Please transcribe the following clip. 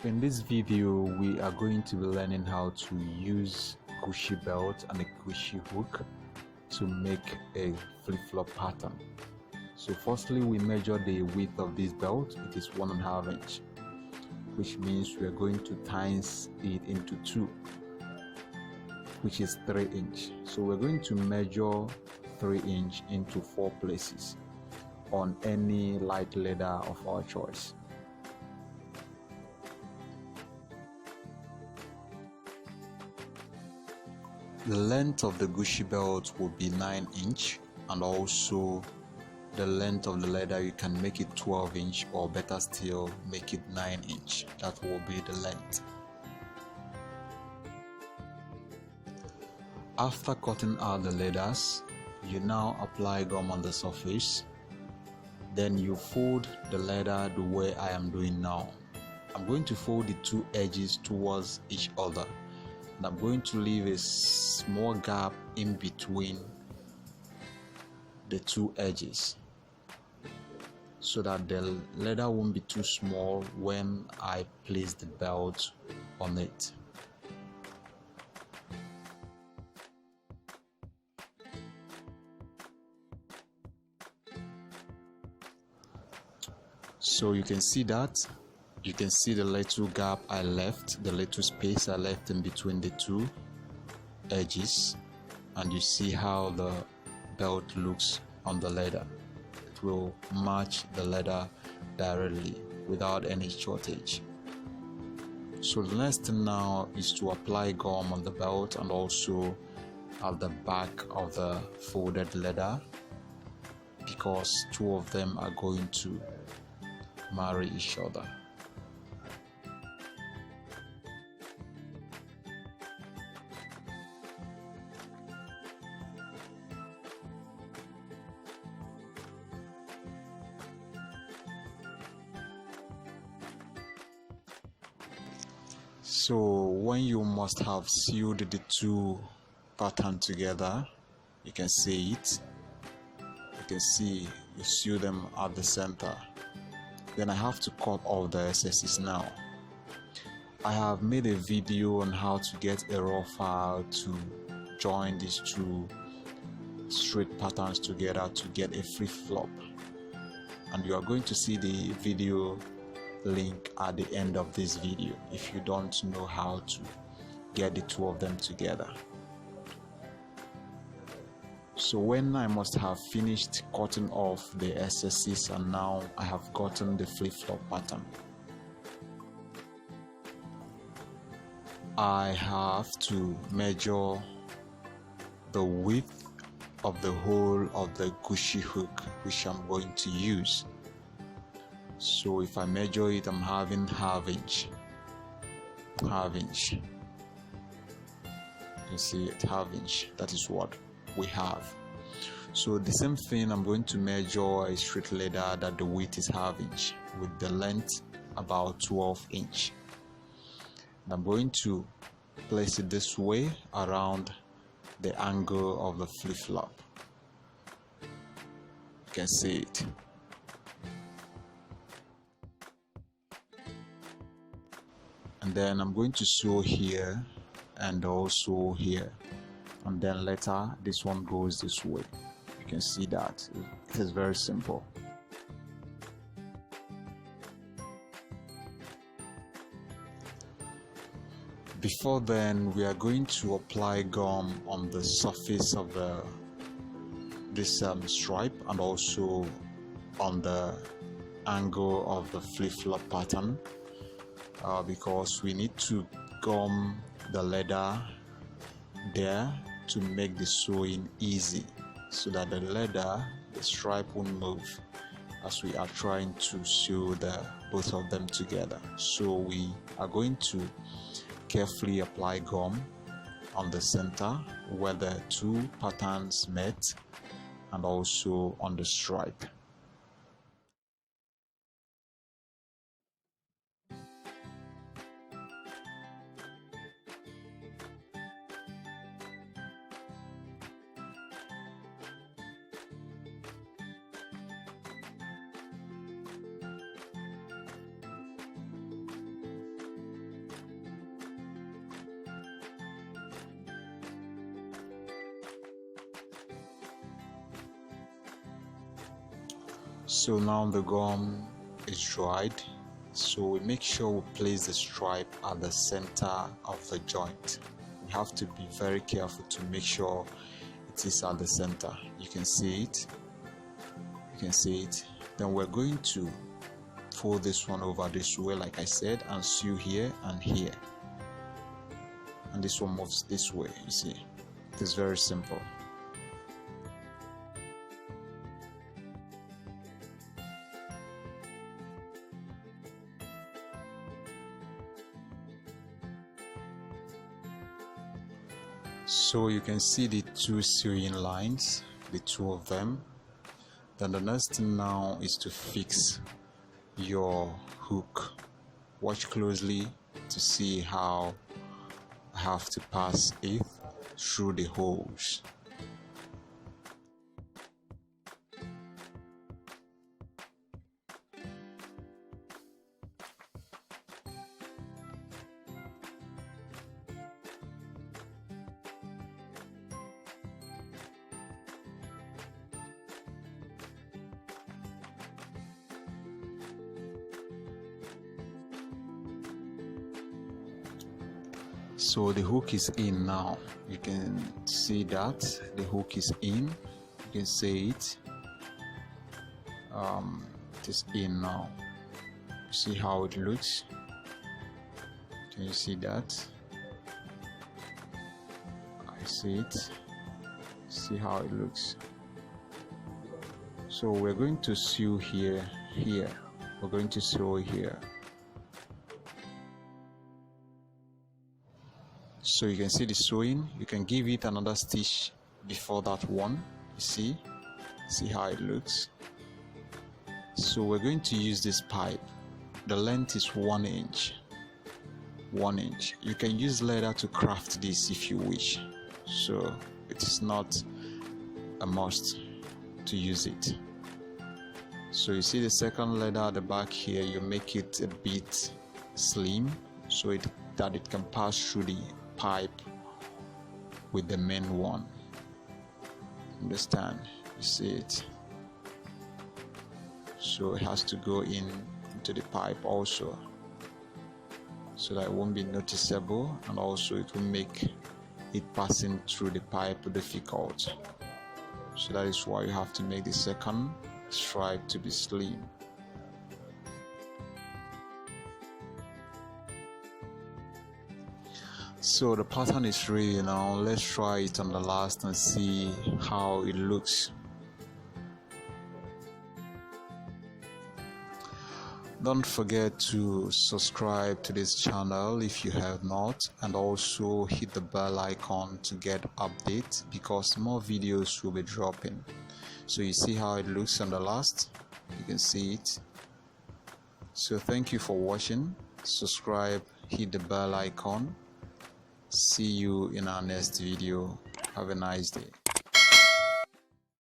In this video, we are going to be learning how to use Gucci belt and a Gucci hook to make a flip-flop pattern. So firstly, we measure the width of this belt. It is 1.5 inch, which means we are going to times it into 2, which is 3 inch. So we're going to measure 3 inch into 4 places on any light leather of our choice. The length of the Gucci belt will be 9 inch, and also the length of the leather, you can make it 12 inch, or better still, make it 9 inch. That will be the length. After cutting out the leathers, you now apply gum on the surface. Then you fold the leather the way I am doing now. I'm going to fold the 2 edges towards each other, and I'm going to leave a small gap in between the 2 edges so that the leather won't be too small when I place the belt on it. So you can see that. You can see the little gap I left, the little space I left in between the 2 edges, and you see how the belt looks on the leather. It will match the leather directly without any shortage. So the next thing now is to apply gum on the belt and also at the back of the folded leather, because 2 of them are going to marry each other. So when you must have sealed the 2 patterns together, you can see it. You can see you seal them at the center. Then I have to cut off the excesses now. I have made a video on how to get a raw file to join these 2 straight patterns together to get a flip-flop, and you are going to see the video link at the end of this video if you don't know how to get the 2 of them together. So when I must have finished cutting off the excesses and now I have gotten the flip-flop pattern, I have to measure the width of the hole of the Gucci hook which I'm going to use. So if I measure it, I'm having half inch. You see it, half inch. That is what we have. So the same thing, I'm going to measure a straight leather that the width is half inch with the length about 12 inch. And I'm going to place it this way around the angle of the flip-flop. You can see it. And then I'm going to sew here and also here, and then later this one goes this way. You can see that it is very simple. Before then, we are going to apply gum on the surface of this stripe and also on the angle of the flip-flop pattern, because we need to gum the leather there to make the sewing easy, so that the leather, the stripe, won't move as we are trying to sew both of them together. So we are going to carefully apply gum on the center where the 2 patterns met and also on the stripe. So now the gum is dried, so we make sure we place the stripe at the center of the joint. We have to be very careful to make sure it is at the center. You can see it. Then we're going to fold this one over this way, like I said, and sew here and here, and this one moves this way. You see, it's very simple. So you can see the two sewing lines, the two of them. Then the next thing now is to fix your hook. Watch closely to see how I have to pass it through the holes. So the hook is in now. You can see that the hook is in. You can see it. It is in now. See how it looks? Can you see that? I see it. See how it looks. So we're going to sew here. We're going to sew here. So you can see the sewing. You can give it another stitch before that one. You see how it looks. So we're going to use this pipe. The length is 1 inch. 1 inch. You can use leather to craft this if you wish, so it is not a must to use it. So you see the second leather at the back here, you make it a bit slim so that it can pass through the pipe with the main one. Understand? You see it? So it has to go into the pipe also, so that it won't be noticeable, and also it will make it passing through the pipe difficult. So that is why you have to make the second stripe to be slim. So the pattern is ready now. Let's try it on the last and see how it looks. Don't forget to subscribe to this channel if you have not, and also hit the bell icon to get updates, because more videos will be dropping. So you see how it looks on the last? You can see it. So thank you for watching. Subscribe, hit the bell icon. See you in our next video. Have a nice day.